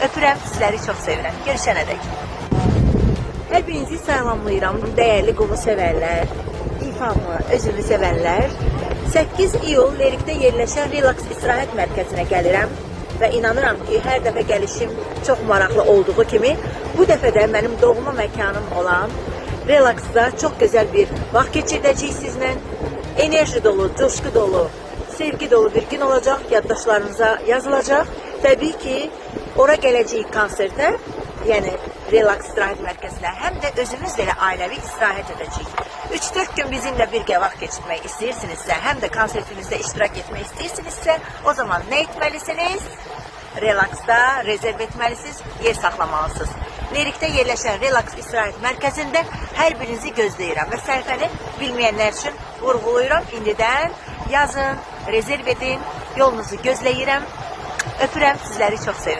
Öpürəm, sizləri çox sevirəm. Görüşənədək. Hər birinizi salamlayıram, dəyərli qumu sevərlər, ifamı, özümü sevənlər. 8 iyul Lerikdə yerləşən Relax istirahət mərkəzinə gəlirəm və inanıram ki, hər dəfə gəlişim çox maraqlı olduğu kimi, bu dəfə də mənim doğma məkanım olan Relaxda çox gözəl bir vaxt keçirdəcəyik sizlə. Enerji dolu, coşku dolu, sevgi dolu bir gün olacaq, yaddaşlarınıza yazılacaq. Təbii ki, ora gələcəyik konsertə, yəni Relax istirahət mərkəzinə, həm də özünüzlə elə ailəvi istirahət edəcəyik. 3-4 gün bizimlə birgə vaxt keçirmək istəyirsinizsə, həm də konsertimizdə iştirak etmək istəyirsinizsə, o zaman nə etməlisiniz? Relaxda rezerv etməlisiniz, yer saxlamalısınız. Lerikdə yerləşən Relax istirahət mərkəzində hər birinizi gözləyirəm və səhifəni bilməyənlər üçün vurğulayıram. İndidən yazın, rezerv edin, yolunuzu gözləyirəm. Öpürəm, sizləri çox sevirəm.